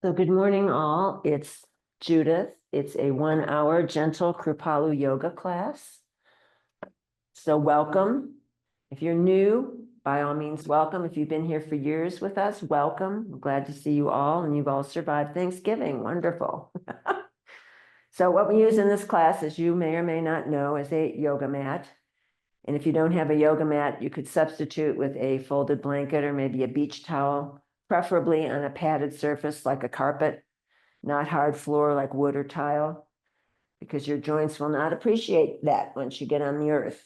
So good morning, all. It's Judith. It's a 1 hour gentle Kripalu yoga class. So welcome. If you're new, by all means, welcome. If you've been here for years with us, welcome. I'm glad to see you all, and you've all survived Thanksgiving. Wonderful. So what we use in this class, as you may or may not know, is a yoga mat. And if you don't have a yoga mat, you could substitute with a folded blanket or maybe a beach towel, preferably on a padded surface like a carpet, not hard floor like wood or tile, because your joints will not appreciate that once you get on the earth.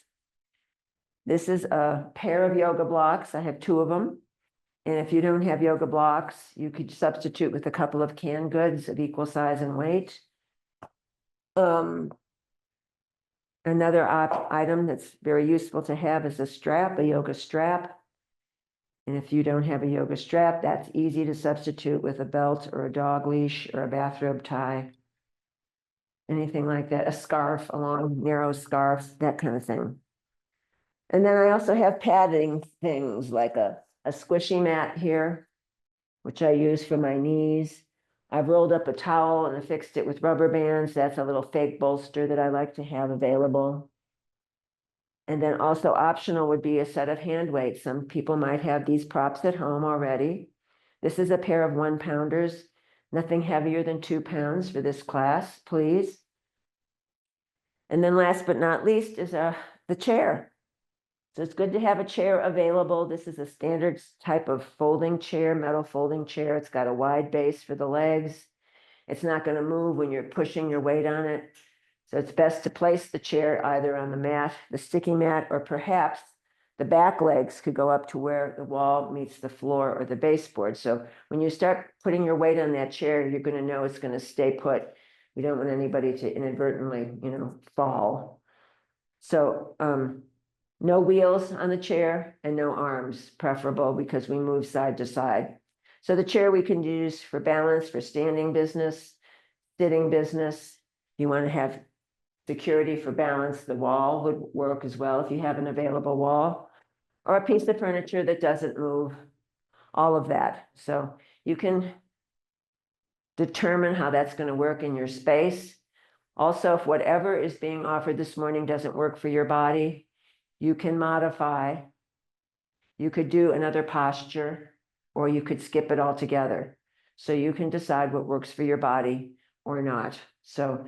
This is a pair of yoga blocks. I have 2 of them. And if you don't have yoga blocks, you could substitute with a couple of canned goods of equal size and weight. Another item that's very useful to have is a strap, a yoga strap. And if you don't have a yoga strap, that's easy to substitute with a belt or a dog leash or a bathrobe tie. Anything like that, a scarf, a long, narrow scarf, that kind of thing. And then I also have padding things like a squishy mat here, which I use for my knees. I've rolled up a towel and affixed it with rubber bands. That's a little fake bolster that I like to have available. And then also optional would be a set of hand weights. Some people might have these props at home already. This is a pair of 1-pounders, nothing heavier than 2 pounds for this class, please. And then last but not least is the chair. So it's good to have a chair available. This is a standard type of folding chair, metal folding chair. It's got a wide base for the legs. It's not going to move when you're pushing your weight on it. So it's best to place the chair either on the mat, the sticky mat, or perhaps the back legs could go up to where the wall meets the floor or the baseboard. So when you start putting your weight on that chair, you're going to know it's going to stay put. We don't want anybody to inadvertently, fall. So no wheels on the chair and no arms, preferable, because we move side to side. So the chair we can use for balance, for standing business, sitting business. If you want to have security for balance, the wall would work as well if you have an available wall, or a piece of furniture that doesn't move, all of that. So you can determine how that's going to work in your space. Also, if whatever is being offered this morning doesn't work for your body, you can modify. You could do another posture, or you could skip it altogether. So you can decide what works for your body or not. So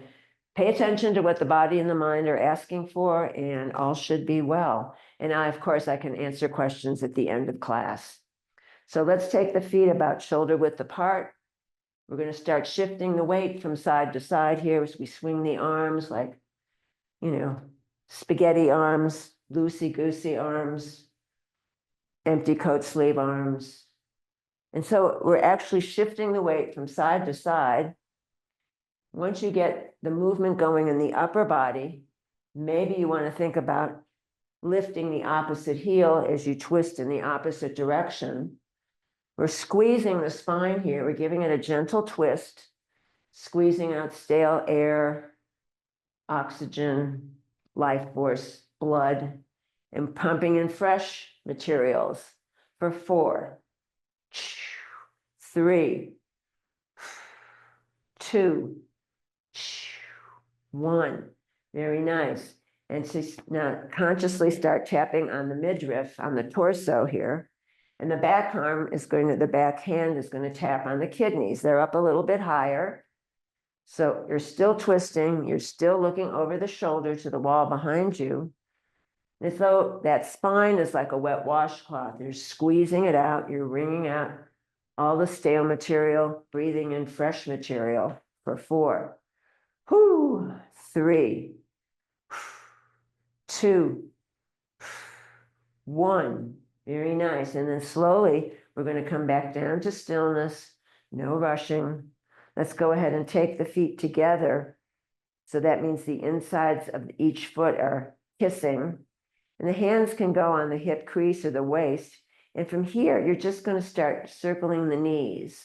pay attention to what the body and the mind are asking for, and all should be well. And of course, I can answer questions at the end of class. So let's take the feet about shoulder width apart. We're going to start shifting the weight from side to side here as we swing the arms like, spaghetti arms, loosey-goosey arms, empty coat sleeve arms. And so we're actually shifting the weight from side to side. Once you get the movement going in the upper body, maybe you want to think about lifting the opposite heel as you twist in the opposite direction. We're squeezing the spine here. We're giving it a gentle twist, squeezing out stale air, oxygen, life force, blood, and pumping in fresh materials for 4, 3, 2, 1. Very nice. And so now consciously start tapping on the midriff, on the torso here. And the back hand is going to tap on the kidneys. They're up a little bit higher. So you're still twisting. You're still looking over the shoulder to the wall behind you. And so that spine is like a wet washcloth. You're squeezing it out. You're wringing out all the stale material, breathing in fresh material for 4. 3, 2, 1. Very nice. And then slowly, we're going to come back down to stillness. No rushing. Let's go ahead and take the feet together. So that means the insides of each foot are kissing. And the hands can go on the hip crease or the waist. And from here, you're just going to start circling the knees.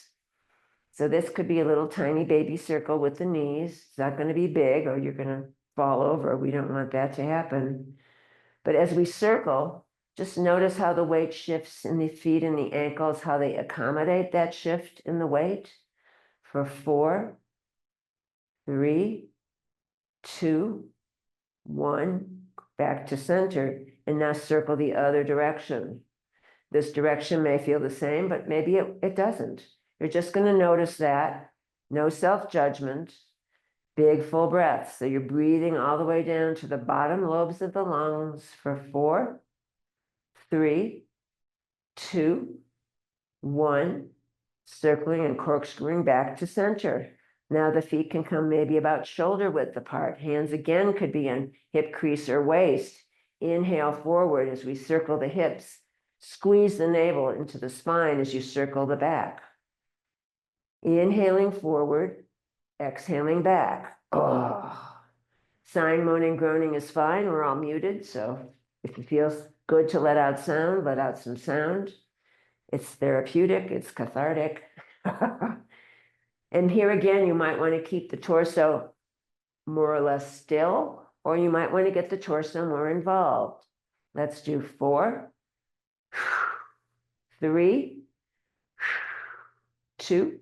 So this could be a little tiny baby circle with the knees. It's not going to be big or you're going to fall over. We don't want that to happen. But as we circle, just notice how the weight shifts in the feet and the ankles, how they accommodate that shift in the weight. for 4, 3, 2, 1, back to center, and now circle the other direction. This direction may feel the same, but maybe it doesn't. You're just going to notice that. No self-judgment. Big full breaths. So you're breathing all the way down to the bottom lobes of the lungs for 4, 3, 2, 1, circling and corkscrewing back to center. Now the feet can come maybe about shoulder width apart. Hands again could be in hip crease or waist. Inhale forward as we circle the hips. Squeeze the navel into the spine as you circle the back. Inhaling forward, exhaling back. Oh. Sighing, moaning, groaning is fine. We're all muted, so if it feels good to let out sound, let out some sound. It's therapeutic, it's cathartic. And here again, you might want to keep the torso more or less still, or you might want to get the torso more involved. Let's do 4, 3, 2,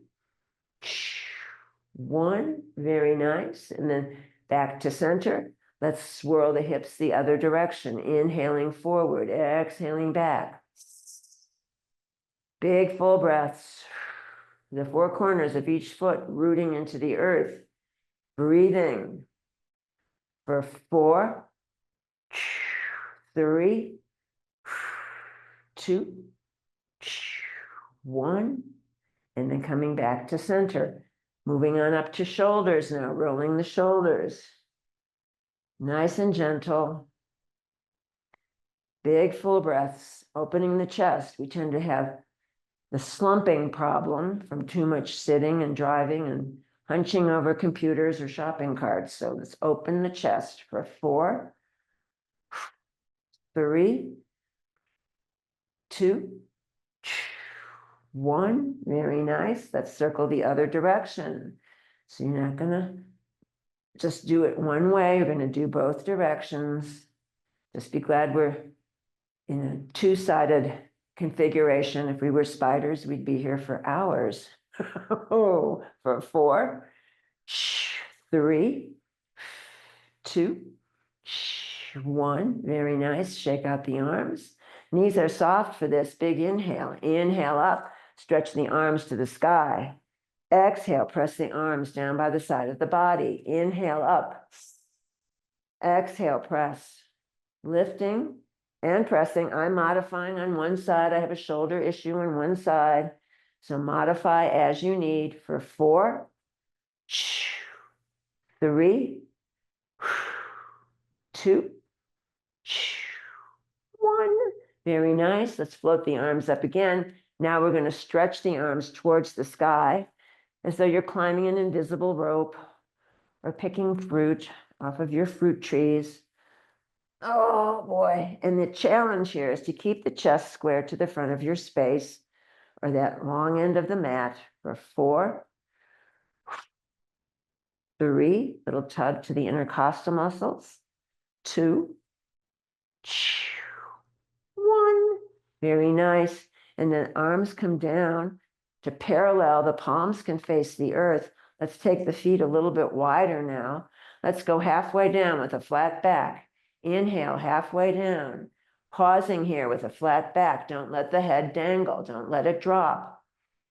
1. Very nice. And then back to center. Let's swirl the hips the other direction. Inhaling forward, exhaling back. Big full breaths. The 4 corners of each foot rooting into the earth. Breathing for 4, 3, 2, 1, and then coming back to center. Moving on up to shoulders now, rolling the shoulders. Nice and gentle. Big full breaths, opening the chest. We tend to have the slumping problem from too much sitting and driving and hunching over computers or shopping carts. So let's open the chest for 4, 3, 2, 1. Very nice. Let's circle the other direction. So you're not gonna just do it one way. You're gonna do both directions. Just be glad we're in a 2-sided configuration. If we were spiders, we'd be here for hours. Oh, for 4, 3, 2, 1. Very nice. Shake out the arms. Knees are soft for this big inhale. Inhale up, stretch the arms to the sky. Exhale, press the arms down by the side of the body. Inhale up. Exhale, press. Lifting and pressing. I'm modifying on one side. I have a shoulder issue on one side. So modify as you need for 4, 3, 2, 1. Very nice. Let's float the arms up again. Now we're going to stretch the arms towards the sky as though you're climbing an invisible rope or picking fruit off of your fruit trees. Oh boy. And the challenge here is to keep the chest square to the front of your space or that long end of the mat for 4, 3, little tug to the intercostal muscles, 2, 1. Very nice. And then arms come down to parallel. The palms can face the earth. Let's take the feet a little bit wider now. Let's go halfway down with a flat back. Inhale, halfway down. Pausing here with a flat back. Don't let the head dangle. Don't let it drop.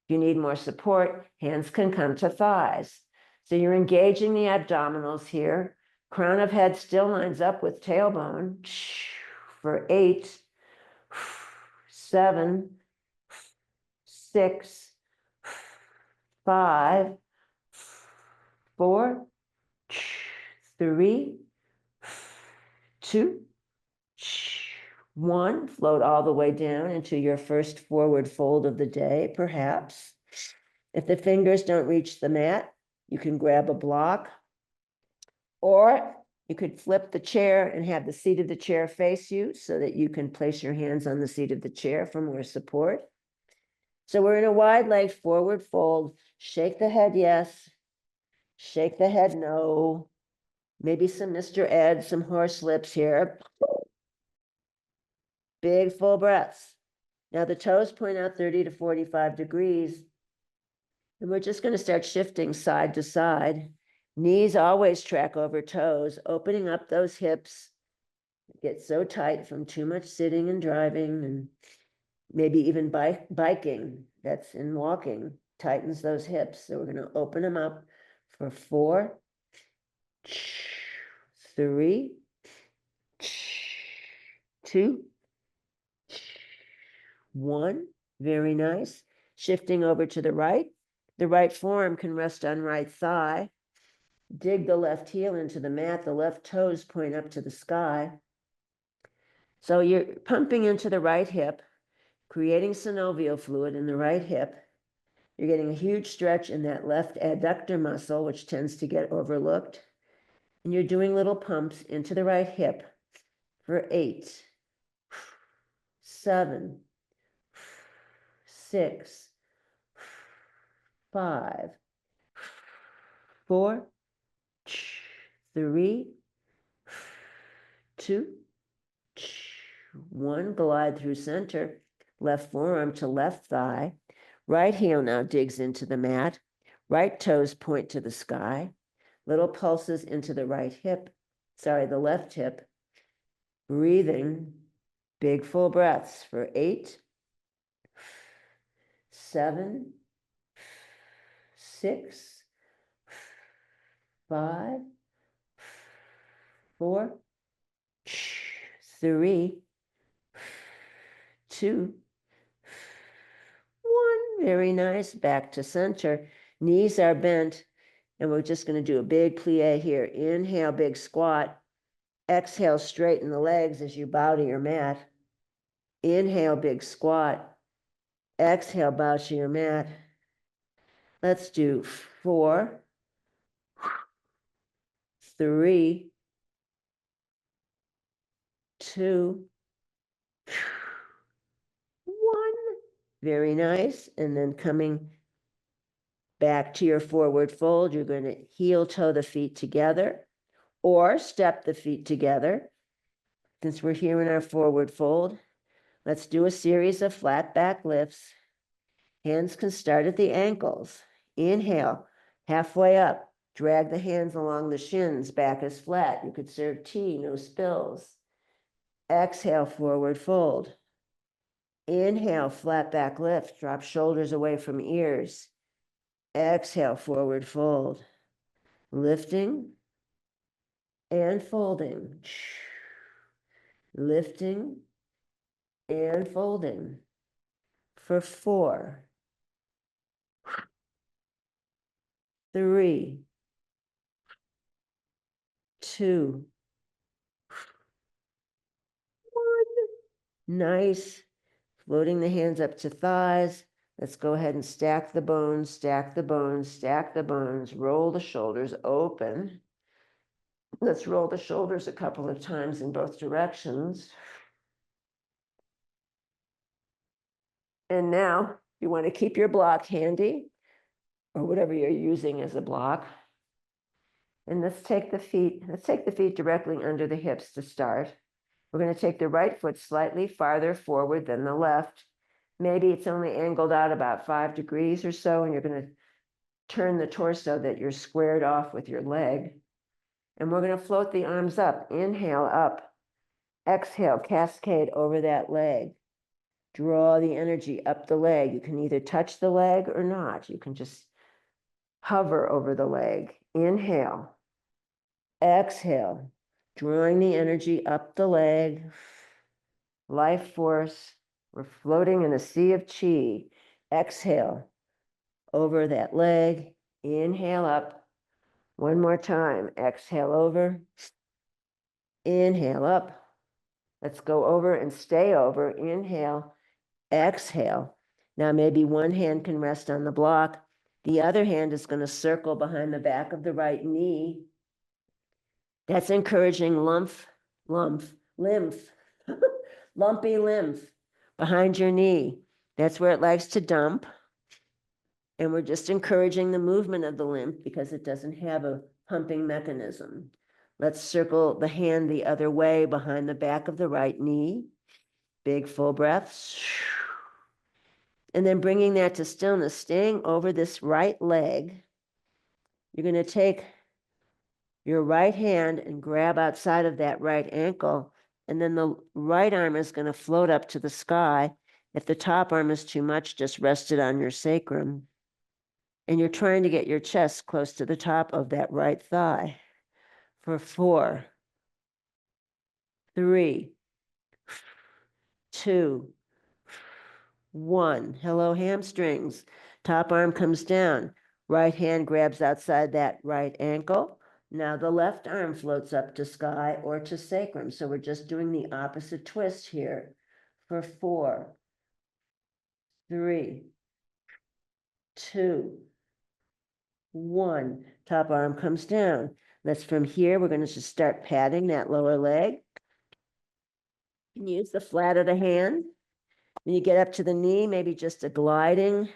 If you need more support, hands can come to thighs. So you're engaging the abdominals here. Crown of head still lines up with tailbone for 8, 7, 6, 5, 4, 3, 2, 1. Float all the way down into your first forward fold of the day, perhaps. If the fingers don't reach the mat, you can grab a block, or you could flip the chair and have the seat of the chair face you so that you can place your hands on the seat of the chair for more support. So we're in a wide leg forward fold. Shake the head yes. Shake the head no. Maybe some Mr. Ed, some horse lips here. Big full breaths. Now the toes point out 30 to 45 degrees. And we're just going to start shifting side to side. Knees always track over toes, opening up those hips. Get so tight from too much sitting and driving and maybe even biking. That's in walking, tightens those hips. So we're going to open them up for 4, 3, 2, 1. Very nice. Shifting over to the right. The right forearm can rest on right thigh. Dig the left heel into the mat. The left toes point up to the sky. So you're pumping into the right hip, creating synovial fluid in the right hip. You're getting a huge stretch in that left adductor muscle, which tends to get overlooked. And you're doing little pumps into the right hip for 8, 7, 6, 5, 4, 3, 2, 1. Glide through center. Left forearm to left thigh. Right heel now digs into the mat. Right toes point to the sky. Little pulses into the right hip. The left hip. Breathing. Big full breaths for 8, 7, 6, 5, 4, 3, 2, 1. Very nice. Back to center. Knees are bent. And we're just going to do a big plie here. Inhale, big squat. Exhale, straighten the legs as you bow to your mat. Inhale, big squat. Exhale, bow to your mat. Let's do 4, 3, 2, 1. Very nice. And then coming back to your forward fold, you're going to heel toe the feet together or step the feet together. Since we're here in our forward fold, let's do a series of flat back lifts. Hands can start at the ankles. Inhale, halfway up. Drag the hands along the shins, back is flat. You could serve tea, no spills. Exhale, forward fold. Inhale, flat back lift. Drop shoulders away from ears. Exhale, forward fold. Lifting and folding. Lifting and folding. For 4, 3, 2, 1. Nice. Floating the hands up to thighs. Let's go ahead and stack the bones, stack the bones, stack the bones, roll the shoulders open. Let's roll the shoulders a couple of times in both directions. And now you want to keep your block handy or whatever you're using as a block. And let's take the feet directly under the hips to start. We're going to take the right foot slightly farther forward than the left. Maybe it's only angled out about 5 degrees or so, and you're going to turn the torso that you're squared off with your leg. And we're going to float the arms up. Inhale, up. Exhale, cascade over that leg. Draw the energy up the leg. You can either touch the leg or not. You can just hover over the leg. Inhale. Exhale. Drawing the energy up the leg. Life force. We're floating in a sea of chi. Exhale over that leg. Inhale up. One more time. Exhale over. Inhale up. Let's go over and stay over. Inhale. Exhale. Now maybe one hand can rest on the block. The other hand is going to circle behind the back of the right knee. That's encouraging lymph, lumpy lymph behind your knee. That's where it likes to dump. And we're just encouraging the movement of the lymph because it doesn't have a pumping mechanism. Let's circle the hand the other way behind the back of the right knee. Big full breaths. And then bringing that to stillness, staying over this right leg. You're going to take your right hand and grab outside of that right ankle, and then the right arm is going to float up to the sky. If the top arm is too much, just rest it on your sacrum. And you're trying to get your chest close to the top of that right thigh. For 4, 3, 2, 1. Hello, hamstrings. Top arm comes down. Right hand grabs outside that right ankle. Now the left arm floats up to sky or to sacrum. So we're just doing the opposite twist here. For 4, 3, 2, 1. Top arm comes down. Let's from here, we're going to just start patting that lower leg. You can use the flat of the hand. When you get up to the knee, maybe just a gliding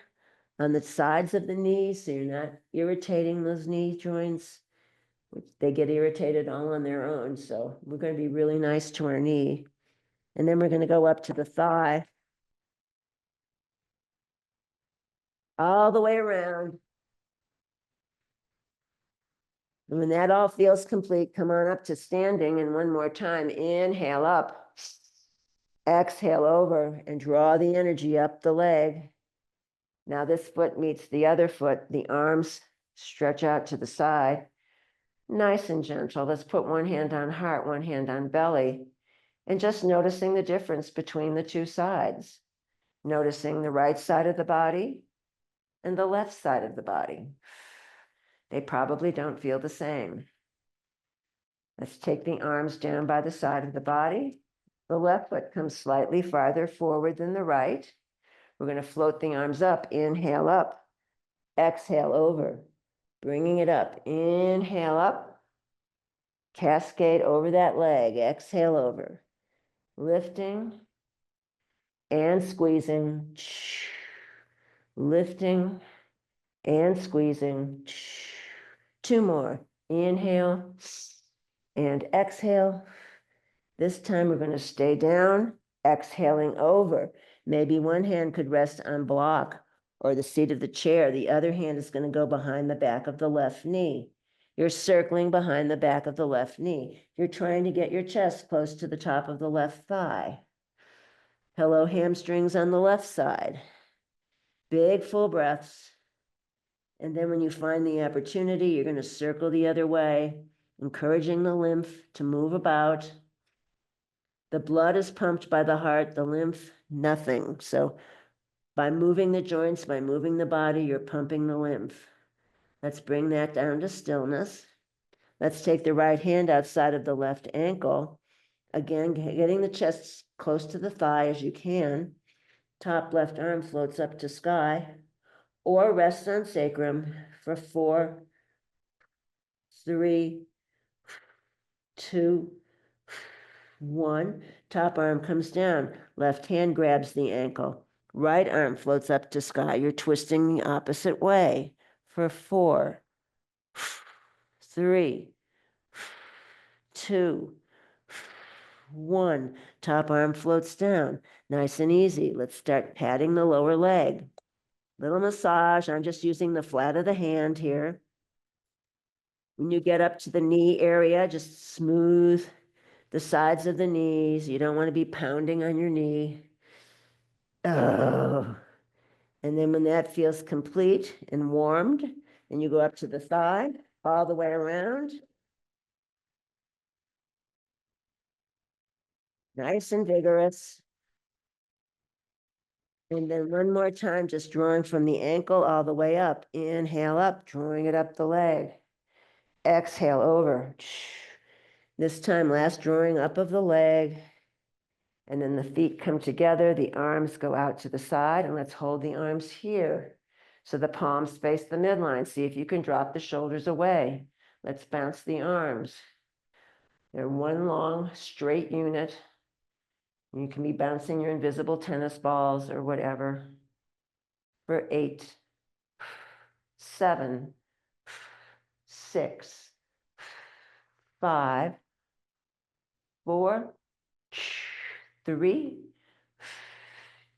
on the sides of the knees so you're not irritating those knee joints, which they get irritated all on their own. So we're going to be really nice to our knee. And then we're going to go up to the thigh, all the way around. And when that all feels complete, come on up to standing. And one more time, inhale up, exhale over, and draw the energy up the leg. Now this foot meets the other foot. The arms stretch out to the side. Nice and gentle. Let's put one hand on heart, one hand on belly, and just noticing the difference between the two sides. Noticing the right side of the body and the left side of the body. They probably don't feel the same. Let's take the arms down by the side of the body. The left foot comes slightly farther forward than the right. We're going to float the arms up. Inhale up. Exhale over. Bringing it up. Inhale up. Cascade over that leg. Exhale over. Lifting and squeezing. Lifting and squeezing. 2 more. Inhale and exhale. This time we're going to stay down, exhaling over. Maybe one hand could rest on block or the seat of the chair. The other hand is going to go behind the back of the left knee. You're circling behind the back of the left knee. You're trying to get your chest close to the top of the left thigh. Hello, hamstrings on the left side. Big full breaths. And then when you find the opportunity, you're going to circle the other way, encouraging the lymph to move about. The blood is pumped by the heart, the lymph, nothing. So by moving the joints, by moving the body, you're pumping the lymph. Let's bring that down to stillness. Let's take the right hand outside of the left ankle. Again, getting the chest close to the thigh as you can. Top left arm floats up to sky or rests on sacrum for 4, 3, 2, 1. Top arm comes down. Left hand grabs the ankle. Right arm floats up to sky. You're twisting the opposite way for 4, 3, 2, 1. Top arm floats down. Nice and easy. Let's start patting the lower leg. Little massage. I'm just using the flat of the hand here. When you get up to the knee area, just smooth the sides of the knees. You don't want to be pounding on your knee. Oh. And then when that feels complete and warmed, then you go up to the thigh, all the way around. Nice and vigorous. And then one more time, just drawing from the ankle all the way up. Inhale up, drawing it up the leg. Exhale over. This time, last drawing up of the leg. And then the feet come together, the arms go out to the side, and let's hold the arms here. So the palms face the midline. See if you can drop the shoulders away. Let's bounce the arms. They're one long, straight unit. You can be bouncing your invisible tennis balls or whatever. For 8, 7, 6, 5, 4, 3,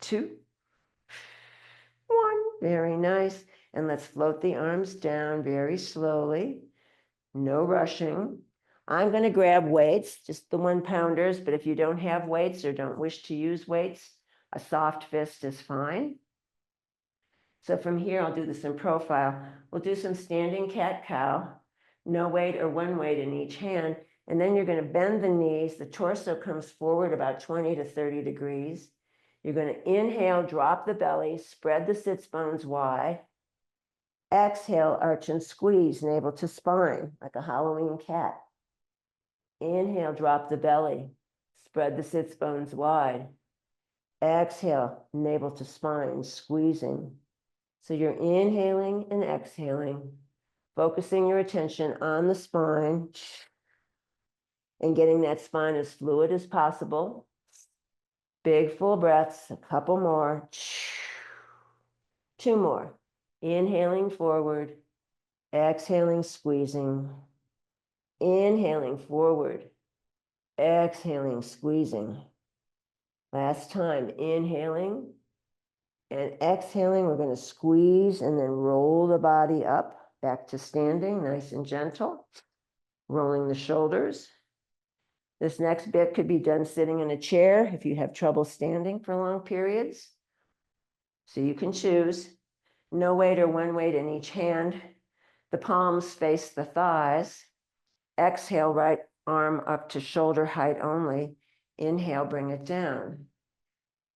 2, very nice. And let's float the arms down very slowly. No rushing. I'm going to grab weights, just the 1-pounders, but if you don't have weights or don't wish to use weights, a soft fist is fine. So from here, I'll do this in profile. We'll do some standing cat-cow, no weight or 1 weight in each hand. And then you're going to bend the knees. The torso comes forward about 20 to 30 degrees. You're going to inhale, drop the belly, spread the sits bones wide. Exhale, arch and squeeze, navel to spine, like a Halloween cat. Inhale, drop the belly, spread the sits bones wide. Exhale, navel to spine, squeezing. So you're inhaling and exhaling, focusing your attention on the spine and getting that spine as fluid as possible. Big full breaths, a couple more. 2 more. Inhaling forward, exhaling, squeezing. Inhaling forward, exhaling, squeezing. Last time, inhaling and exhaling. We're going to squeeze and then roll the body up back to standing, nice and gentle. Rolling the shoulders. This next bit could be done sitting in a chair if you have trouble standing for long periods. So you can choose. No weight or 1 weight in each hand. The palms face the thighs. Exhale, right arm up to shoulder height only. Inhale, bring it down.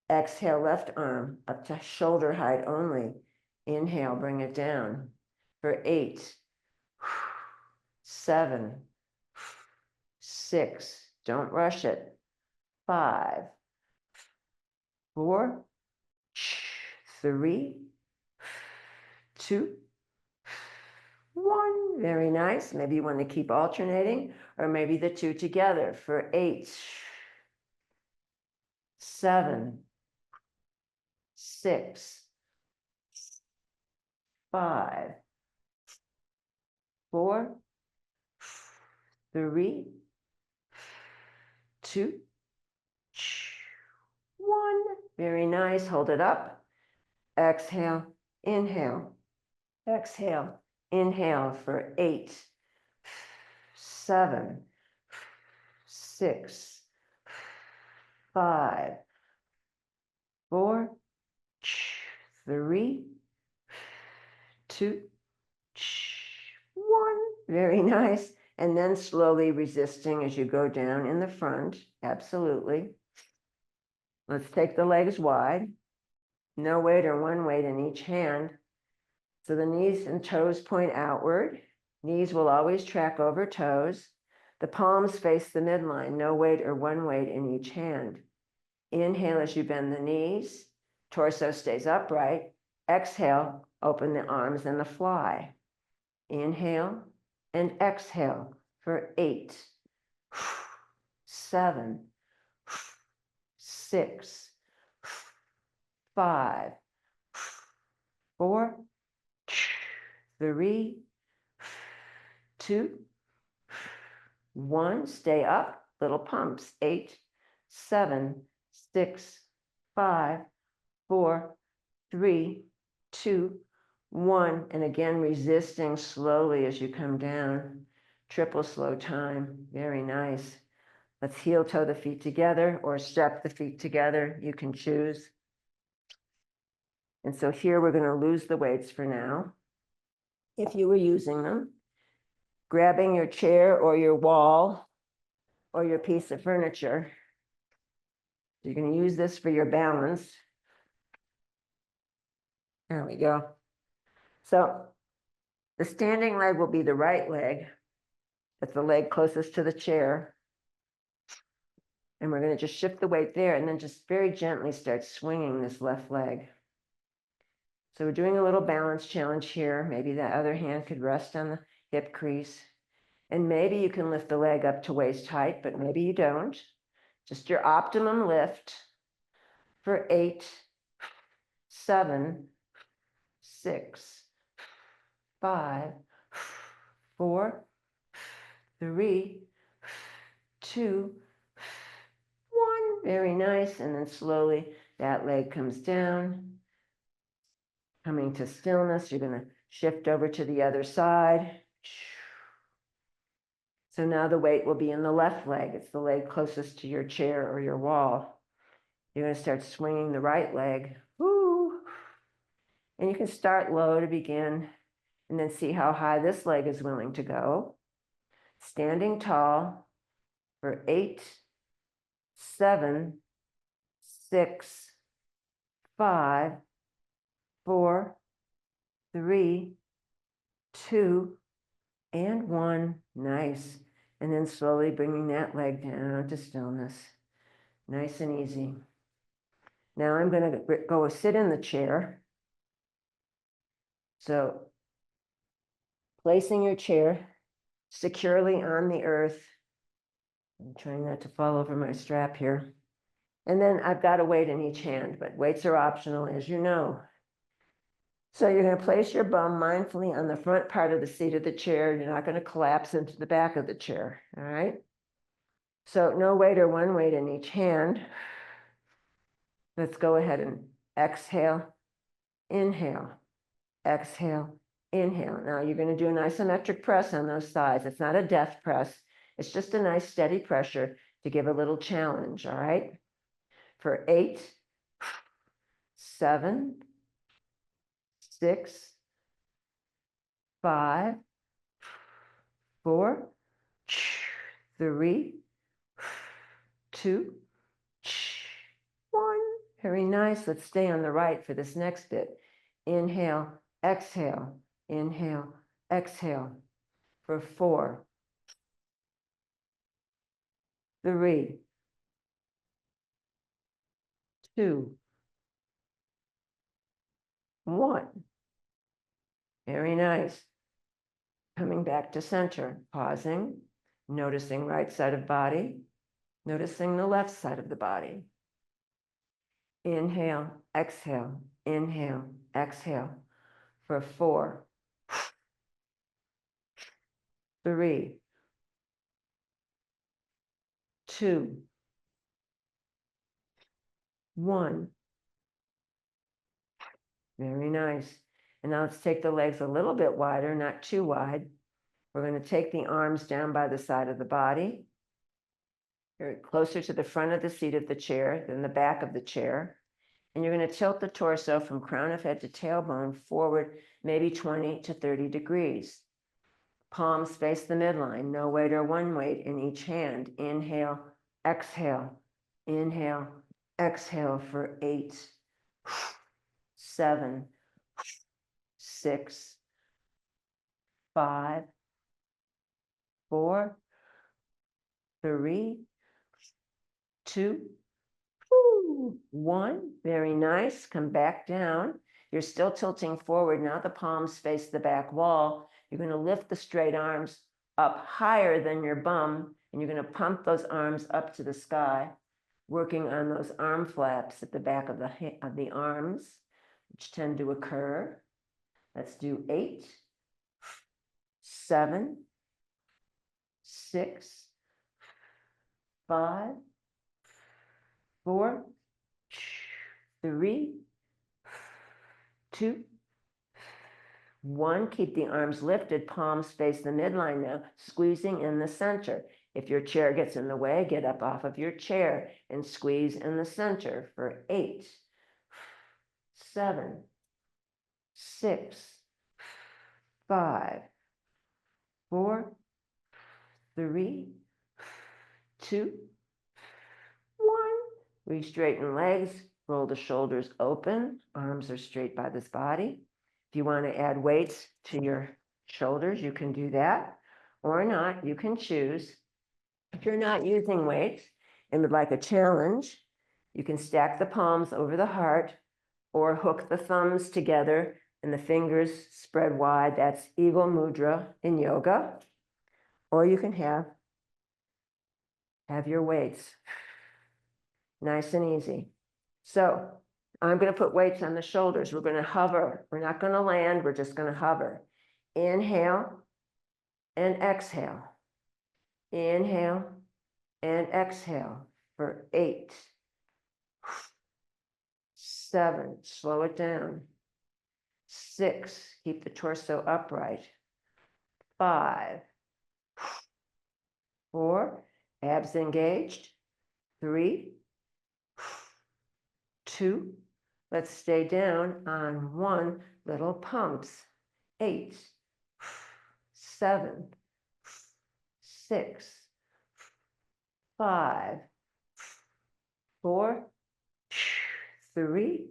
Exhale, left arm up to shoulder height only. Inhale, bring it down. For 8, 7, 6, don't rush it. 5, 4, 3, 2, 1. Very nice. Maybe you want to keep alternating, or maybe the 2 together for 8, 7, 6, 5, 4, 3, 2, 1. Very nice. Hold it up. Exhale, inhale. Exhale, inhale for 8, 7, 6, 5, 4, 3, 2, 1. Very nice. And then slowly resisting as you go down in the front. Absolutely. Let's take the legs wide. No weight or 1 weight in each hand. So the knees and toes point outward. Knees will always track over toes. The palms face the midline. No weight or 1 weight in each hand. Inhale as you bend the knees. Torso stays upright. Exhale, open the arms and the fly. Inhale and exhale for 8, 7, 6, 5, 4, 3, 2, 1. Stay up. Little pumps. 8, 7, 6, 5, 4, 3, 2, 1. And again, resisting slowly as you come down. Triple slow time. Very nice. Let's heel toe the feet together or step the feet together. You can choose. And so here we're going to lose the weights for now. If you were using them, grabbing your chair or your wall or your piece of furniture. You're going to use this for your balance. There we go. So the standing leg will be the right leg. That's the leg closest to the chair. And we're going to just shift the weight there and then just very gently start swinging this left leg. So we're doing a little balance challenge here. Maybe that other hand could rest on the hip crease. And maybe you can lift the leg up to waist height, but maybe you don't. Just your optimum lift for 8, 7, 6, 5, 4, 3, 2, 1. Very nice. And then slowly that leg comes down. Coming to stillness, you're going to shift over to the other side. So now the weight will be in the left leg. It's the leg closest to your chair or your wall. You're going to start swinging the right leg. Woo! And you can start low to begin, and then see how high this leg is willing to go. Standing tall for 8, 7, 6, 5, 4, 3, 2, and 1. Nice. And then slowly bringing that leg down to stillness. Nice and easy. Now I'm going to go sit in the chair. So placing your chair securely on the earth. I'm trying not to fall over my strap here. And then I've got a weight in each hand, but weights are optional, as you know. So you're going to place your bum mindfully on the front part of the seat of the chair. You're not going to collapse into the back of the chair, all right? So no weight or one weight in each hand. Let's go ahead and exhale, inhale, exhale, inhale. Now you're going to do an isometric press on those thighs. It's not a death press. It's just a nice steady pressure to give a little challenge, all right? For 8, 7, 6, 5, 4, 3, 2, 1. Very nice. Let's stay on the right for this next bit. Inhale, exhale, inhale, exhale. For 4, 3, 2, 1. Very nice. Coming back to center, pausing, noticing right side of body, noticing the left side of the body. Inhale, exhale, inhale, exhale. For 4, 3, 2, 1. Very nice. And now let's take the legs a little bit wider, not too wide. We're going to take the arms down by the side of the body. You're closer to the front of the seat of the chair than the back of the chair. And you're going to tilt the torso from crown of head to tailbone forward, maybe 20 to 30 degrees. Palms face the midline, no weight or one weight in each hand. Inhale, exhale, inhale, exhale for 8, 7, 6, 5, 4, 3, 2, 1. Very nice. Come back down. You're still tilting forward. Now the palms face the back wall. You're going to lift the straight arms up higher than your bum, and you're going to pump those arms up to the sky, working on those arm flaps at the back of the arms, which tend to occur. Let's do 8, 7, 6, 5, 4, 3, 2, 1. Keep the arms lifted, palms face the midline now, squeezing in the center. If your chair gets in the way, get up off of your chair and squeeze in the center for 8, 7, 6, 5, 4, 3, 2, 1. Re-straighten legs, roll the shoulders open, arms are straight by this body. If you want to add weights to your shoulders, you can do that, or not, you can choose. If you're not using weights and would like a challenge, you can stack the palms over the heart or hook the thumbs together and the fingers spread wide. That's Eagle Mudra in yoga. Or you can have your weights. Nice and easy. So I'm going to put weights on the shoulders. We're going to hover. We're not going to land. We're just going to hover. Inhale and exhale. Inhale and exhale for 8, 7. Slow it down. 6, keep the torso upright. 5, 4, abs engaged. 3, 2, let's stay down on 1, little pumps. 8, 7, 6, 5, 4, 3,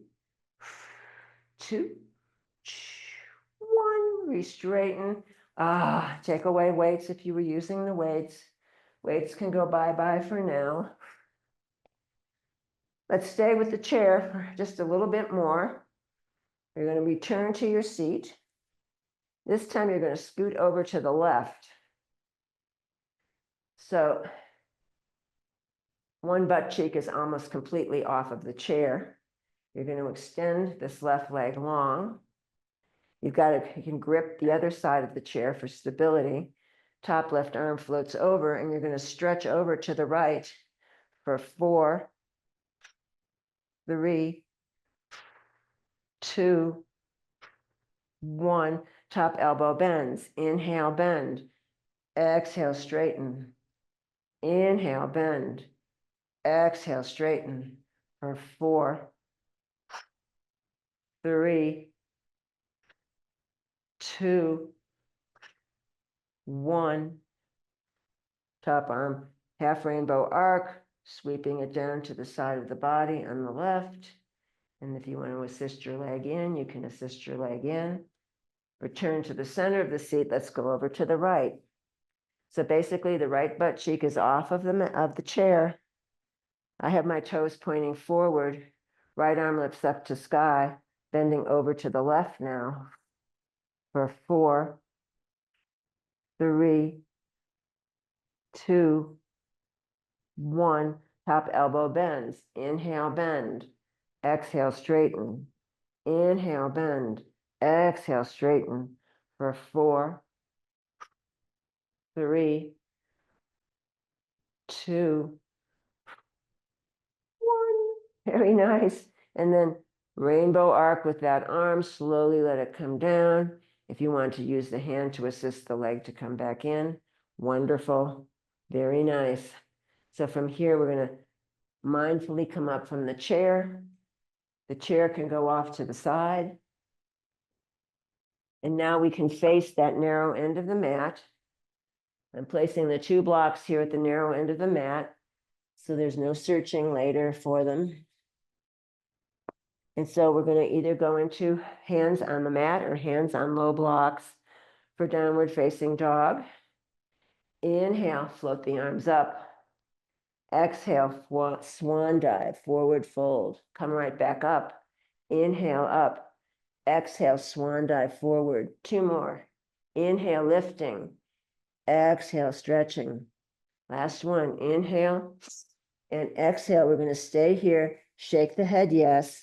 2, 1. Re-straighten. Take away weights if you were using the weights. Weights can go bye-bye for now. Let's stay with the chair for just a little bit more. You're going to return to your seat. This time you're going to scoot over to the left. So one butt cheek is almost completely off of the chair. You're going to extend this left leg long. You can grip the other side of the chair for stability. Top left arm floats over, and you're going to stretch over to the right for 4, 3, 2, 1. Top elbow bends. Inhale, bend. Exhale, straighten. Inhale, bend. Exhale, straighten for 4, 3, 2, 1. Top arm, half rainbow arc, sweeping it down to the side of the body on the left. And if you want to assist your leg in, you can assist your leg in. Return to the center of the seat. Let's go over to the right. So basically the right butt cheek is off of the chair. I have my toes pointing forward, right arm lifts up to sky, bending over to the left now for 4, 3, 2, 1. Top elbow bends. Inhale, bend. Exhale, straighten. Inhale, bend. Exhale, straighten for 4, 3, 2, 1. Very nice. And then rainbow arc with that arm. Slowly let it come down. If you want to use the hand to assist the leg to come back in, wonderful. Very nice. So from here, we're going to mindfully come up from the chair. The chair can go off to the side. And now we can face that narrow end of the mat. I'm placing the 2 blocks here at the narrow end of the mat, so there's no searching later for them. And so we're going to either go into hands on the mat or hands on low blocks for downward facing dog. Inhale, float the arms up. Exhale, swan dive, forward fold. Come right back up. Inhale, up. Exhale, swan dive forward. 2 more. Inhale, lifting. Exhale, stretching. Last one. Inhale and exhale. We're going to stay here. Shake the head, yes.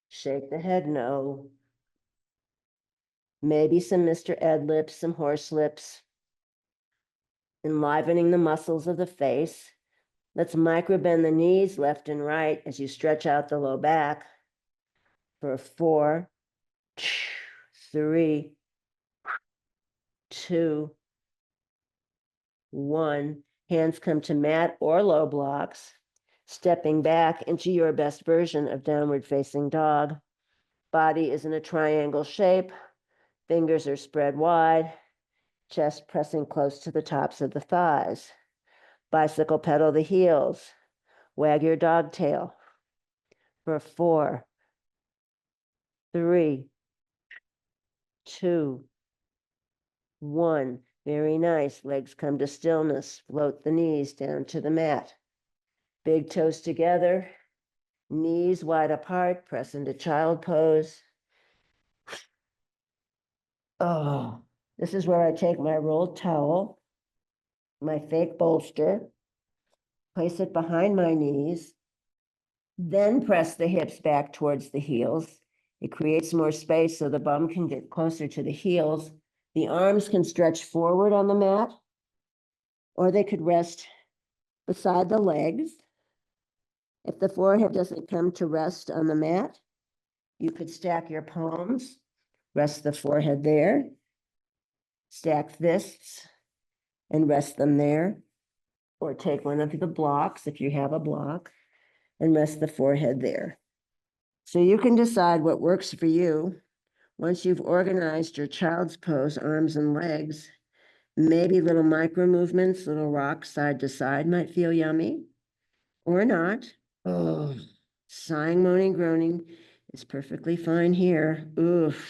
Shake the head, no. Maybe some Mr. Ed lips, some horse lips. Enlivening the muscles of the face. Let's micro bend the knees left and right as you stretch out the low back for 4, 3, 2, 1. Hands come to mat or low blocks, stepping back into your best version of downward facing dog. Body is in a triangle shape. Fingers are spread wide, chest pressing close to the tops of the thighs. Bicycle pedal the heels. Wag your dog tail for 4, 3, 2, 1. Very nice. Legs come to stillness. Float the knees down to the mat. Big toes together. Knees wide apart. Press into child pose. Oh, this is where I take my rolled towel, my fake bolster, place it behind my knees, then press the hips back towards the heels. It creates more space so the bum can get closer to the heels. The arms can stretch forward on the mat, or they could rest beside the legs. If the forehead doesn't come to rest on the mat, you could stack your palms Rest the forehead there. Stack fists and rest them there. Or take one of the blocks if you have a block and rest the forehead there. So you can decide what works for you. Once you've organized your child's pose, arms and legs, maybe little micro movements, little rocks side to side might feel yummy or not. Oh, sighing, moaning, groaning is perfectly fine here. Oof.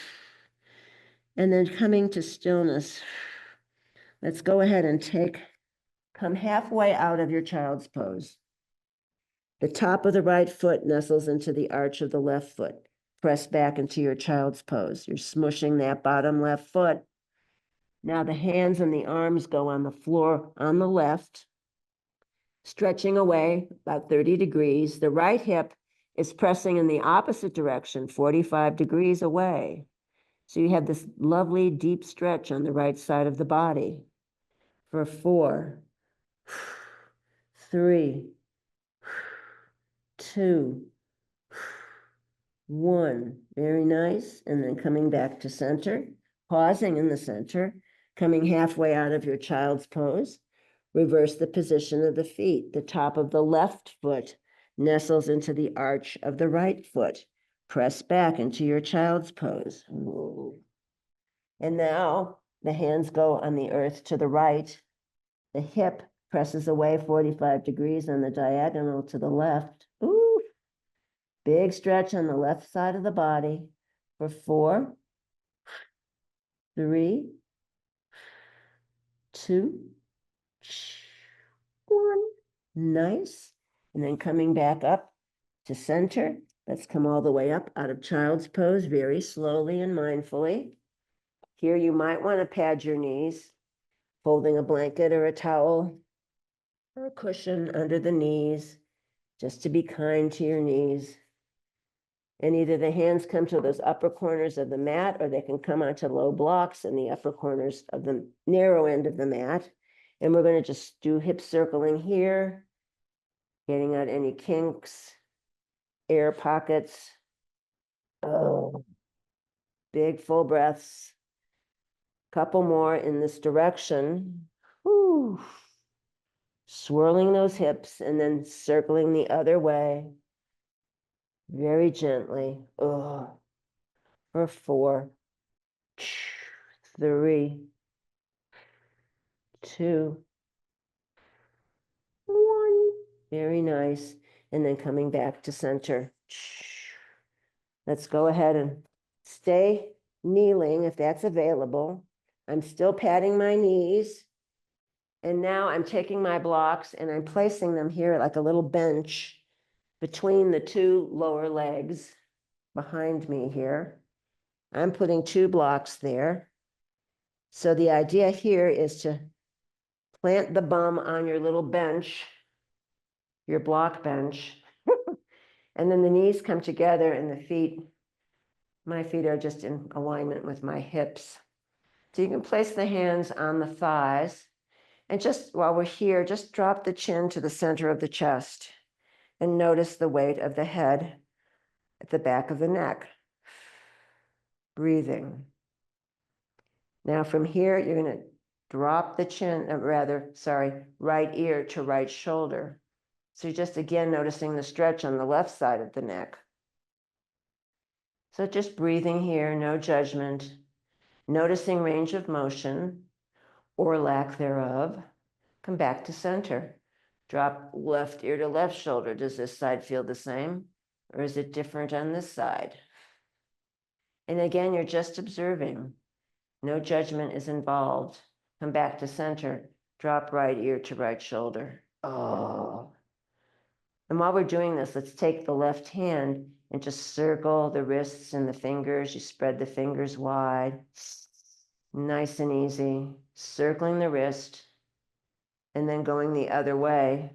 And then coming to stillness. Let's go ahead and come halfway out of your child's pose. The top of the right foot nestles into the arch of the left foot. Press back into your child's pose. You're smushing that bottom left foot. Now the hands and the arms go on the floor on the left, stretching away about 30 degrees. The right hip is pressing in the opposite direction, 45 degrees away. So you have this lovely deep stretch on the right side of the body. For 4, 3, 2, 1. Very nice. And then coming back to center, pausing in the center, coming halfway out of your child's pose. Reverse the position of the feet. The top of the left foot nestles into the arch of the right foot. Press back into your child's pose. And now the hands go on the earth to the right. The hip presses away 45 degrees on the diagonal to the left. Ooh. Big stretch on the left side of the body for 4, 3, 2, 1. Nice. And then coming back up to center. Let's come all the way up out of child's pose very slowly and mindfully. Here you might want to pad your knees, folding a blanket or a towel or a cushion under the knees, just to be kind to your knees. And either the hands come to those upper corners of the mat, or they can come onto low blocks in the upper corners of the narrow end of the mat. And we're going to just do hip circling here, getting out any kinks, air pockets. Oh, big full breaths. Couple more in this direction. Whew. Swirling those hips and then circling the other way. Very gently. Oh, for 4, 3, 2, 1. Very nice. And then coming back to center. Let's go ahead and stay kneeling if that's available. I'm still patting my knees. And now I'm taking my blocks and I'm placing them here like a little bench between the 2 lower legs behind me here. I'm putting 2 blocks there. So the idea here is to plant the bum on your little bench, your block bench, and then the knees come together and my feet are just in alignment with my hips. So you can place the hands on the thighs, and just while we're here, just drop the chin to the center of the chest and notice the weight of the head at the back of the neck. Breathing. Now from here, you're going to drop the chin, right ear to right shoulder. So you're just again noticing the stretch on the left side of the neck. So just breathing here, no judgment, noticing range of motion or lack thereof. Come back to center. Drop left ear to left shoulder. Does this side feel the same? Or is it different on this side? And again, you're just observing. No judgment is involved. Come back to center. Drop right ear to right shoulder. Oh. And while we're doing this, let's take the left hand and just circle the wrists and the fingers. You spread the fingers wide. Nice and easy. Circling the wrist and then going the other way.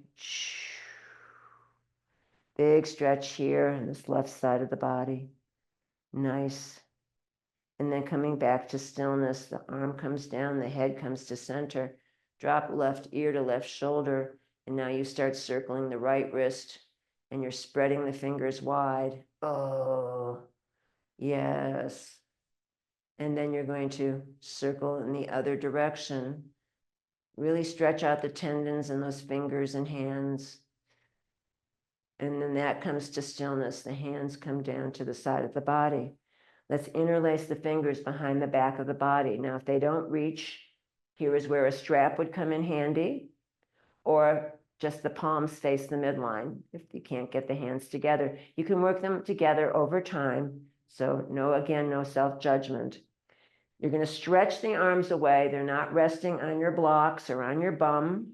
Big stretch here on this left side of the body. Nice. And then coming back to stillness, the arm comes down, the head comes to center. Drop left ear to left shoulder. And now you start circling the right wrist and you're spreading the fingers wide. Oh, yes. And then you're going to circle in the other direction. Really stretch out the tendons in those fingers and hands. And then that comes to stillness. The hands come down to the side of the body. Let's interlace the fingers behind the back of the body. Now, if they don't reach, here is where a strap would come in handy, or just the palms face the midline. If you can't get the hands together, you can work them together over time. So no self-judgment. You're going to stretch the arms away. They're not resting on your blocks or on your bum.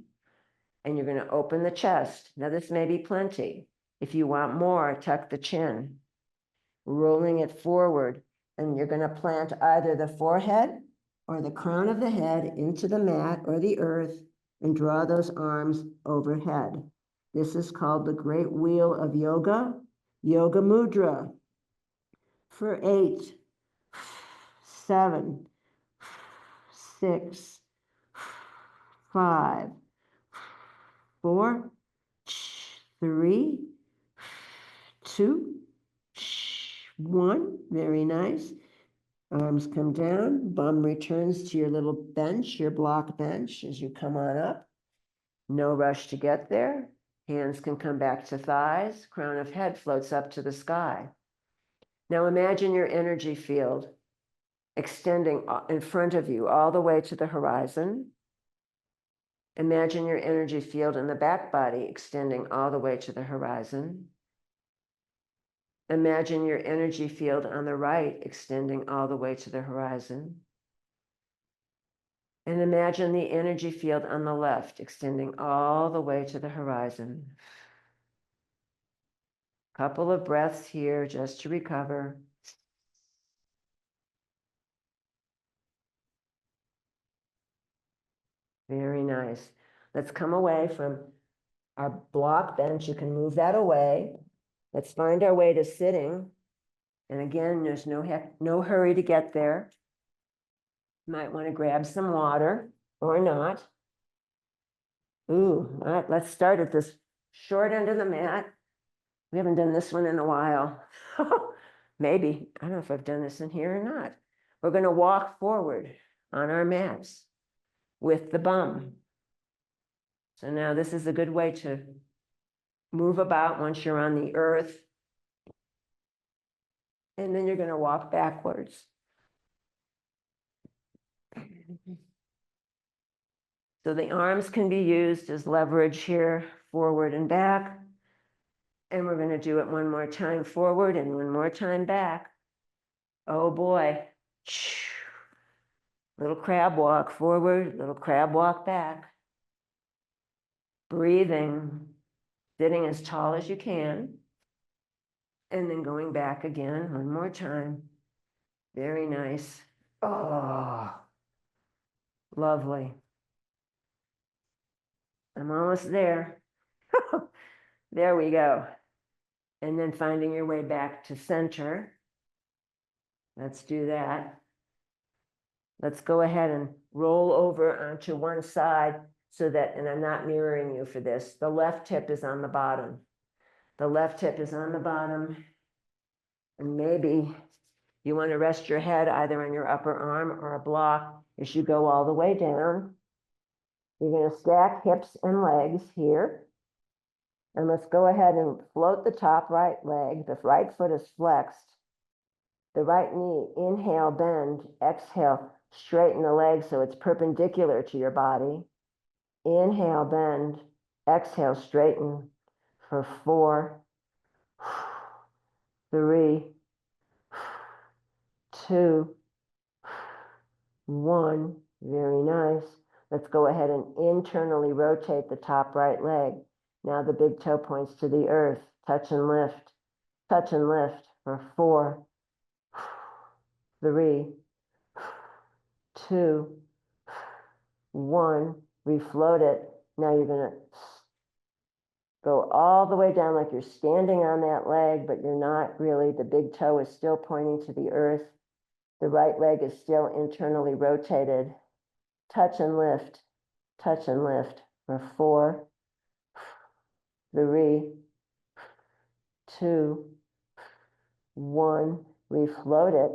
And you're going to open the chest. Now, this may be plenty. If you want more, tuck the chin, rolling it forward. And you're going to plant either the forehead or the crown of the head into the mat or the earth and draw those arms overhead. This is called the Great Wheel of Yoga, Yoga Mudra. For 8, 7, 6, 5, 4, 3, 2, 1. Very nice. Arms come down, bum returns to your little bench, your block bench as you come on up. No rush to get there. Hands can come back to thighs. Crown of head floats up to the sky. Now imagine your energy field extending in front of you all the way to the horizon. Imagine your energy field in the back body extending all the way to the horizon. Imagine your energy field on the right extending all the way to the horizon. And imagine the energy field on the left extending all the way to the horizon. Couple of breaths here just to recover. Very nice. Let's come away from our block bench. You can move that away. Let's find our way to sitting. And again, there's no hurry to get there. You might want to grab some water or not. Ooh, let's start at this short end of the mat. We haven't done this one in a while. Maybe. I don't know if I've done this in here or not. We're going to walk forward on our mats with the bum. So now this is a good way to move about once you're on the earth. And then you're going to walk backwards. So the arms can be used as leverage here, forward and back. And we're going to do it one more time forward and one more time back. Oh boy. Little crab walk forward, little crab walk back. Breathing, sitting as tall as you can. And then going back again one more time. Very nice. Oh, lovely. I'm almost there. There we go. And then finding your way back to center. Let's do that. Let's go ahead and roll over onto one side so that, and I'm not mirroring you for this, the left hip is on the bottom. The left hip is on the bottom. And maybe you want to rest your head either on your upper arm or a block as you go all the way down. You're going to stack hips and legs here. And let's go ahead and float the top right leg. The right foot is flexed. The right knee, inhale, bend, exhale, straighten the leg so it's perpendicular to your body. Inhale, bend, exhale, straighten for 4, 3, 2, 1. Very nice. Let's go ahead and internally rotate the top right leg. Now the big toe points to the earth. Touch and lift for 4, 3, 2, 1. Refloat it. Now you're going to go all the way down like you're standing on that leg, but you're not really. The big toe is still pointing to the earth. The right leg is still internally rotated. Touch and lift for 4, 3, 2, 1. Refloat it.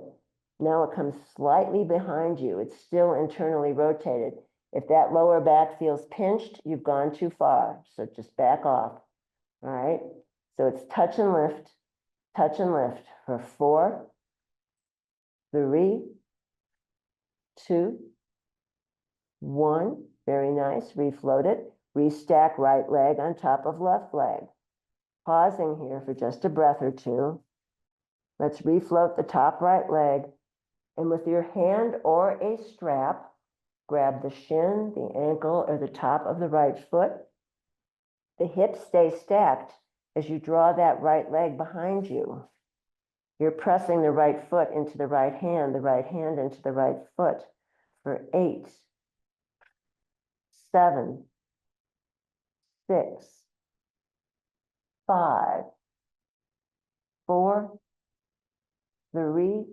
Now it comes slightly behind you. It's still internally rotated. If that lower back feels pinched, you've gone too far. So just back off. All right. So it's touch and lift for 4, 3, 2, 1. Very nice. Refloat it. Restack right leg on top of left leg. Pausing here for just a breath or two. Let's refloat the top right leg. And with your hand or a strap, grab the shin, the ankle, or the top of the right foot. The hips stay stacked as you draw that right leg behind you. You're pressing the right foot into the right hand into the right foot for 8, 7, 6, 5, 4, 3,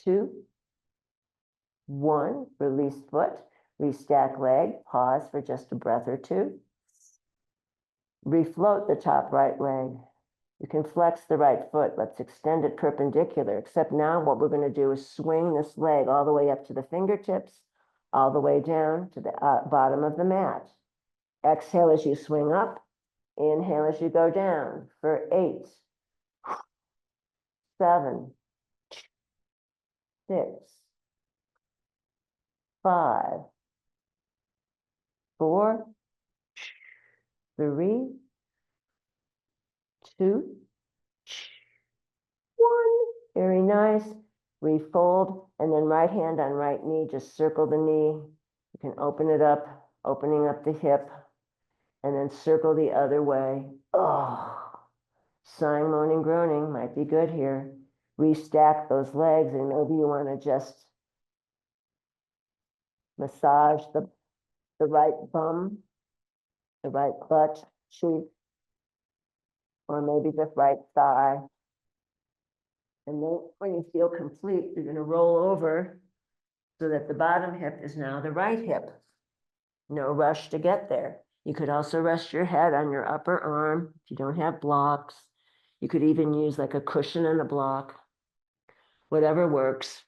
2, 1. Release foot, restack leg, pause for just a breath or two. Refloat the top right leg. You can flex the right foot. Let's extend it perpendicular, except now what we're going to do is swing this leg all the way up to the fingertips, all the way down to the bottom of the mat. Exhale as you swing up. Inhale as you go down for 8, 7, 6, 5, 4, 3, 2, 1. Very nice. Refold, and then right hand on right knee, just circle the knee. You can open it up, opening up the hip, and then circle the other way. Oh, sighing, moaning, groaning might be good here. Restack those legs, and maybe you want to just massage the right bum, the right butt cheek, or maybe the right thigh. And then when you feel complete, you're going to roll over so that the bottom hip is now the right hip. No rush to get there. You could also rest your head on your upper arm if you don't have blocks. You could even use like a cushion and a block, whatever works.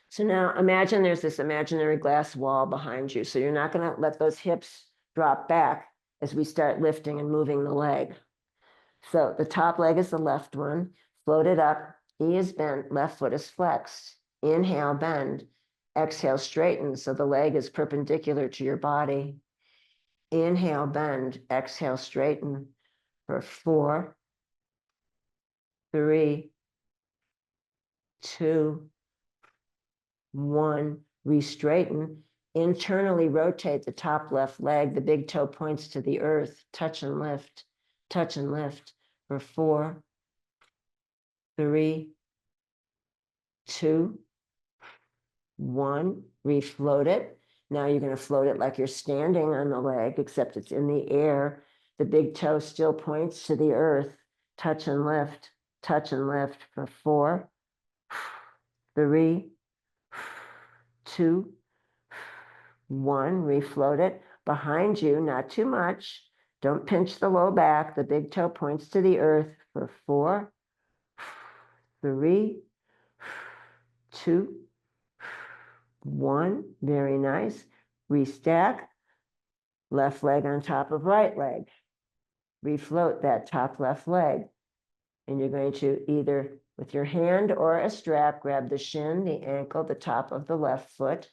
So now imagine there's this imaginary glass wall behind you. So you're not going to let those hips drop back as we start lifting and moving the leg. So the top leg is the left one. Float it up. Knee is bent. Left foot is flexed. Inhale, bend. Exhale, straighten. So the leg is perpendicular to your body. Inhale, bend. Exhale, straighten for 4, 3, 2, 1. Re-straighten. Internally rotate the top left leg. The big toe points to the earth. Touch and lift for 4, 3, 2, 1. Refloat it. Now you're going to float it like you're standing on the leg, except it's in the air. The big toe still points to the earth. Touch and lift for 4, 3, 2, 1. Refloat it. Behind you, not too much. Don't pinch the low back. The big toe points to the earth for 4, 3, 2, 1. Very nice. Restack. Left leg on top of right leg. Refloat that top left leg. And you're going to either with your hand or a strap, grab the shin, the ankle, the top of the left foot.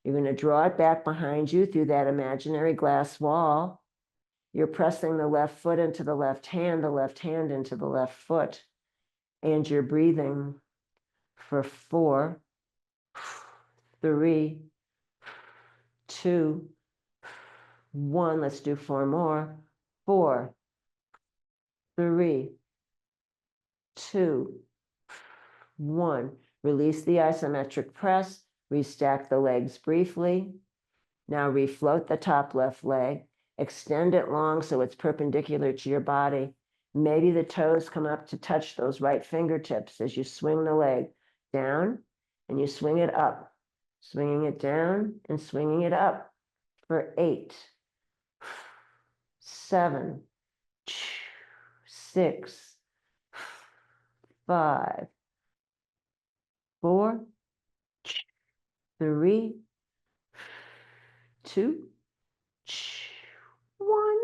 You're going to draw it back behind you through that imaginary glass wall. You're pressing the left foot into the left hand into the left foot. And you're breathing for 4, 3, 2, 1. Let's do 4 more. 4, 3, 2, 1. Release the isometric press. Restack the legs briefly. Now refloat the top left leg. Extend it long so it's perpendicular to your body. Maybe the toes come up to touch those right fingertips as you swing the leg down and you swing it up. Swinging it down and swinging it up for 8, 7, 6, 5, 4, 3, 2, 1.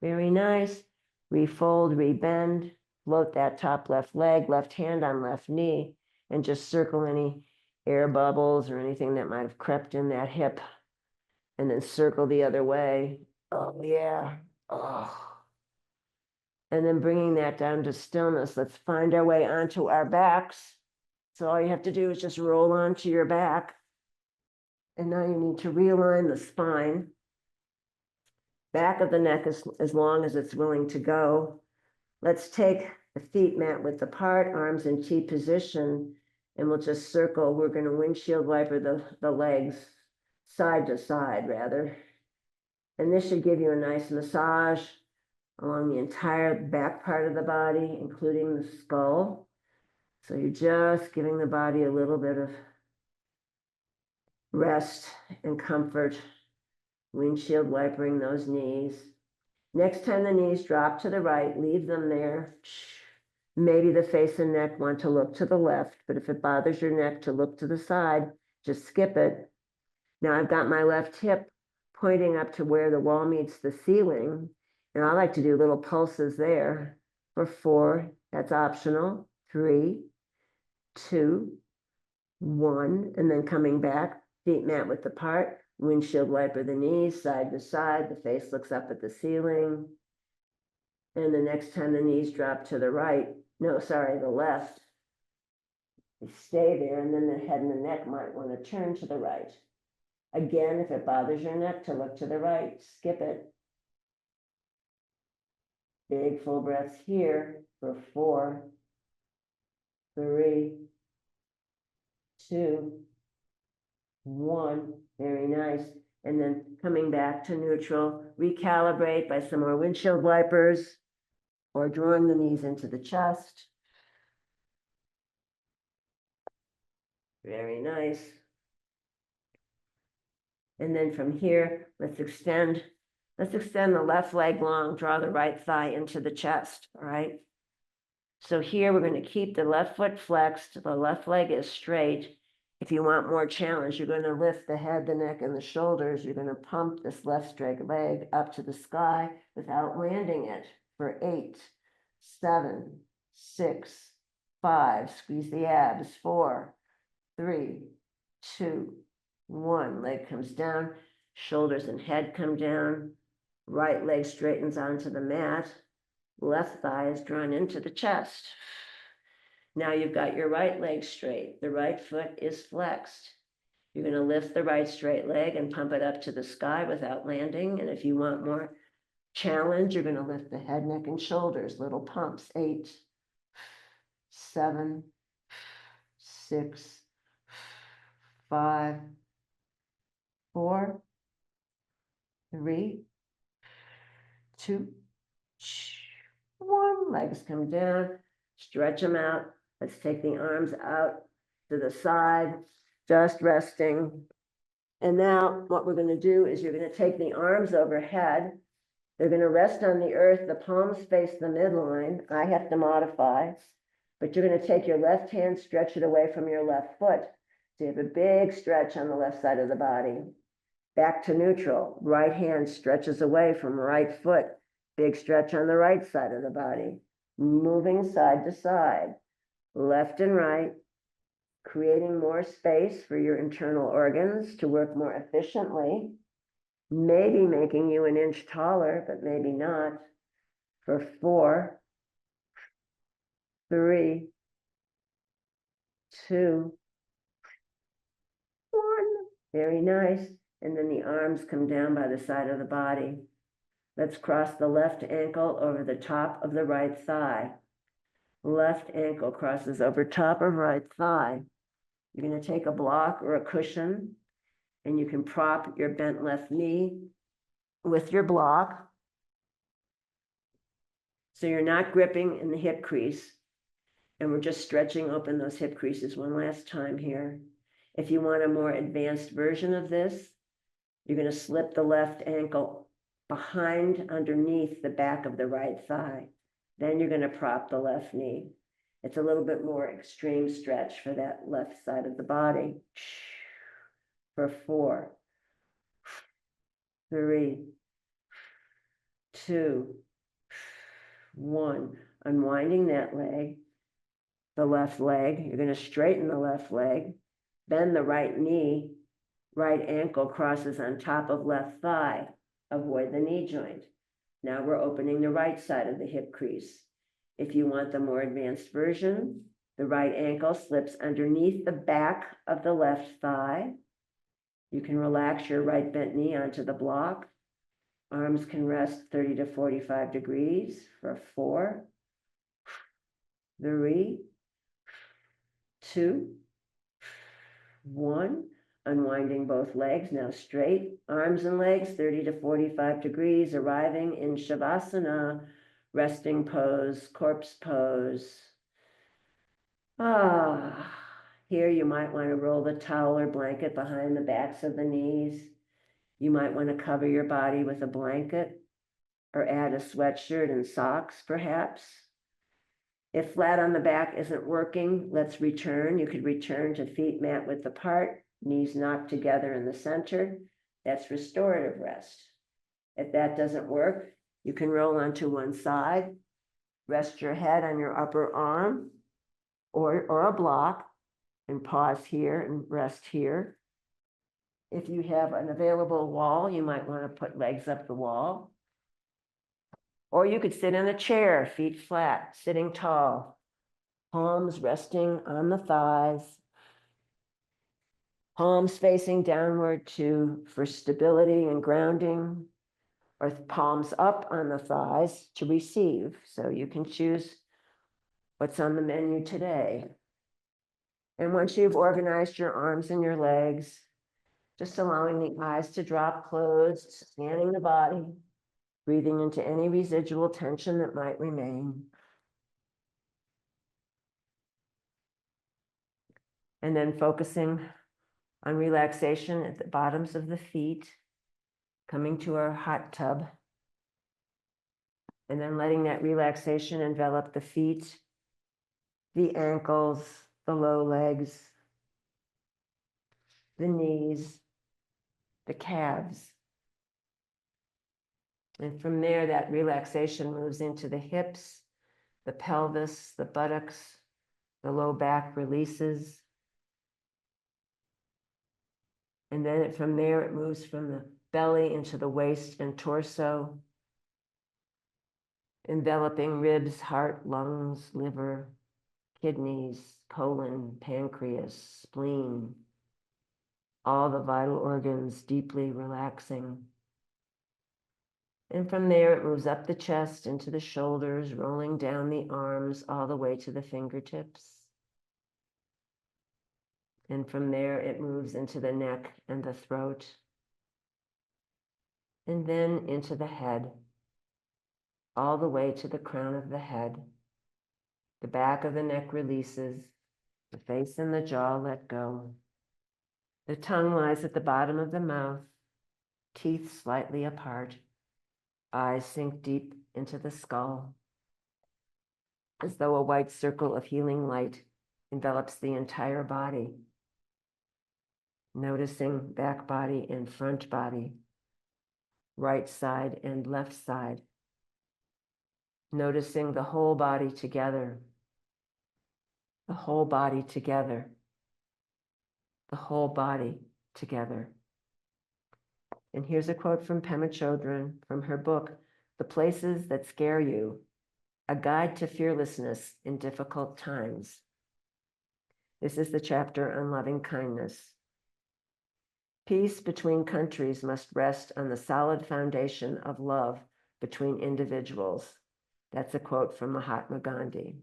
Very nice. Refold, rebend, float that top left leg, left hand on left knee, and just circle any air bubbles or anything that might have crept in that hip, and then circle the other way. Oh, yeah. Oh. And then bringing that down to stillness, let's find our way onto our backs. So all you have to do is just roll onto your back. And now you need to realign the spine. Back of the neck as long as it's willing to go. Let's take the feet mat width apart, arms in T position, and we'll just circle. We're going to windshield wiper the legs side to side rather. And this should give you a nice massage along the entire back part of the body, including the skull. So you're just giving the body a little bit of rest and comfort, windshield wipering those knees. Next time the knees drop to the right, leave them there. Maybe the face and neck want to look to the left, but if it bothers your neck to look to the side, just skip it. Now I've got my left hip pointing up to where the wall meets the ceiling, and I like to do little pulses there for 4. That's optional. 3, 2, 1, and then coming back, feet mat width apart, windshield wiper the knees side to side, the face looks up at the ceiling. And the next time the knees drop to the right, no, sorry, the left, you stay there, and then the head and the neck might want to turn to the right. Again, if it bothers your neck to look to the right, skip it. Big full breaths here for 4, 3, 2, 1. Very nice. And then coming back to neutral, recalibrate by some more windshield wipers or drawing the knees into the chest. Very nice. And then from here, let's extend the left leg long, draw the right thigh into the chest, all right? So here we're going to keep the left foot flexed, the left leg is straight. If you want more challenge, you're going to lift the head, the neck, and the shoulders. You're going to pump this left straight leg up to the sky without landing it for 8, 7, 6, 5. Squeeze the abs. 4, 3, 2, 1. Leg comes down, shoulders and head come down. Right leg straightens onto the mat. Left thigh is drawn into the chest. Now you've got your right leg straight. The right foot is flexed. You're going to lift the right straight leg and pump it up to the sky without landing. And if you want more challenge, you're going to lift the head, neck, and shoulders. Little pumps. 8, 7, 6, 5, 4, 3, 2, 1. Legs come down. Stretch them out. Let's take the arms out to the side, just resting. And now what we're going to do is you're going to take the arms overhead. They're going to rest on the earth. The palms face the midline. I have to modify, but you're going to take your left hand, stretch it away from your left foot. So you have a big stretch on the left side of the body. Back to neutral. Right hand stretches away from right foot. Big stretch on the right side of the body. Moving side to side, left and right, creating more space for your internal organs to work more efficiently, maybe making you an inch taller, but maybe not, for 4, 3, 2, 1. Very nice. And then the arms come down by the side of the body. Let's cross the left ankle over the top of the right thigh. Left ankle crosses over top of right thigh. You're going to take a block or a cushion, and you can prop your bent left knee with your block. So you're not gripping in the hip crease, and we're just stretching open those hip creases one last time here. If you want a more advanced version of this, you're going to slip the left ankle behind underneath the back of the right thigh. Then you're going to prop the left knee. It's a little bit more extreme stretch for that left side of the body. For 4, 3, 2, 1. Unwinding that leg, the left leg. You're going to straighten the left leg, bend the right knee, right ankle crosses on top of left thigh. Avoid the knee joint. Now we're opening the right side of the hip crease. If you want the more advanced version, the right ankle slips underneath the back of the left thigh. You can relax your right bent knee onto the block. Arms can rest 30 to 45 degrees for 4, 3, 2, 1. Unwinding both legs, now straight. Arms and legs 30 to 45 degrees, arriving in Shavasana, resting pose, corpse pose. Here you might want to roll the towel or blanket behind the backs of the knees. You might want to cover your body with a blanket or add a sweatshirt and socks, perhaps. If flat on the back isn't working, let's return. You could return to feet mat width apart, knees knocked together in the center. That's restorative rest. If that doesn't work, you can roll onto one side, rest your head on your upper arm or a block, and pause here and rest here. If you have an available wall, you might want to put legs up the wall. Or you could sit in a chair, feet flat, sitting tall, palms resting on the thighs, palms facing downward for stability and grounding, or palms up on the thighs to receive. So you can choose what's on the menu today. And once you've organized your arms and your legs, just allowing the eyes to drop closed, scanning the body, breathing into any residual tension that might remain. And then focusing on relaxation at the bottoms of the feet, coming to our hot tub, and then letting that relaxation envelop the feet, the ankles, the low legs, the knees, the calves. And from there, that relaxation moves into the hips, the pelvis, the buttocks, the low back releases. And then from there, it moves from the belly into the waist and torso, enveloping ribs, heart, lungs, liver, kidneys, colon, pancreas, spleen, all the vital organs deeply relaxing. And from there, it moves up the chest into the shoulders, rolling down the arms all the way to the fingertips. And from there, it moves into the neck and the throat. And then into the head, all the way to the crown of the head. The back of the neck releases, the face and the jaw let go. The tongue lies at the bottom of the mouth, teeth slightly apart. Eyes sink deep into the skull, as though a white circle of healing light envelops the entire body. Noticing back body and front body, right side and left side. Noticing the whole body together, the whole body together, the whole body together. And here's a quote from Pema Chodron from her book, The Places That Scare You, A Guide to Fearlessness in Difficult Times. This is the chapter on loving kindness. Peace between countries must rest on the solid foundation of love between individuals. That's a quote from Mahatma Gandhi.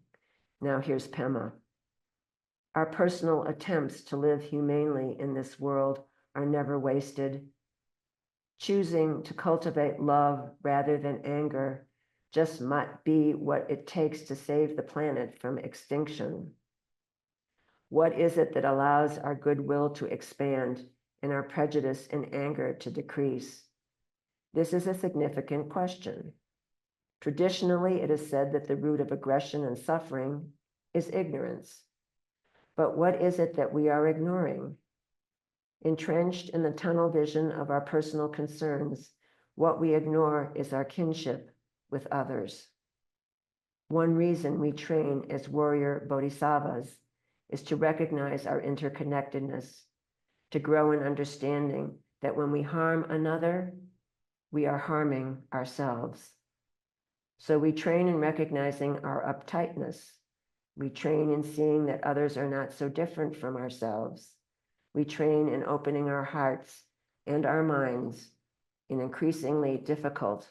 Now here's Pema. Our personal attempts to live humanely in this world are never wasted. Choosing to cultivate love rather than anger just might be what it takes to save the planet from extinction. What is it that allows our goodwill to expand and our prejudice and anger to decrease? This is a significant question. Traditionally, it is said that the root of aggression and suffering is ignorance. But what is it that we are ignoring? Entrenched in the tunnel vision of our personal concerns, what we ignore is our kinship with others. One reason we train as warrior bodhisattvas is to recognize our interconnectedness, to grow in understanding that when we harm another, we are harming ourselves. So we train in recognizing our uptightness. We train in seeing that others are not so different from ourselves. We train in opening our hearts and our minds in increasingly difficult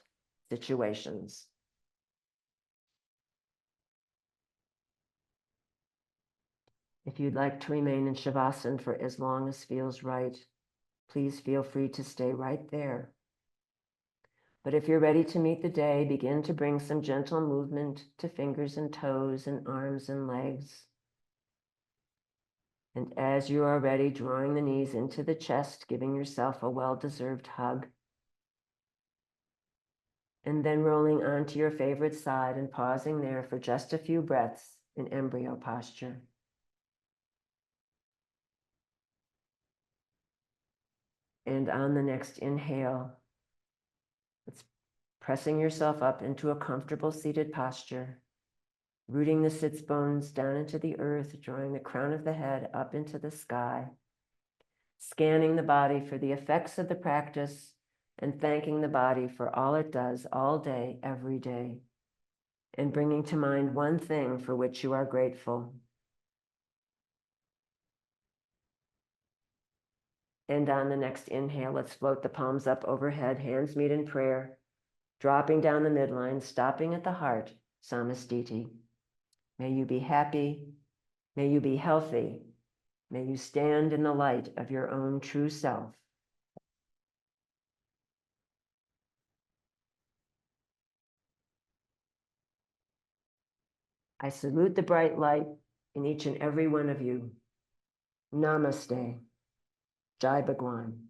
situations. If you'd like to remain in Shavasana for as long as feels right, please feel free to stay right there. But if you're ready to meet the day, begin to bring some gentle movement to fingers and toes and arms and legs. And as you are ready, drawing the knees into the chest, giving yourself a well-deserved hug. And then rolling onto your favorite side and pausing there for just a few breaths in embryo posture. And on the next inhale, it's pressing yourself up into a comfortable seated posture, rooting the sits bones down into the earth, drawing the crown of the head up into the sky, scanning the body for the effects of the practice and thanking the body for all it does all day, every day, and bringing to mind one thing for which you are grateful. And on the next inhale, let's float the palms up overhead, hands meet in prayer, dropping down the midline, stopping at the heart, Samastiti. May you be happy, may you be healthy, may you stand in the light of your own true self. I salute the bright light in each and every one of you. Namaste. Jai Bhagwan.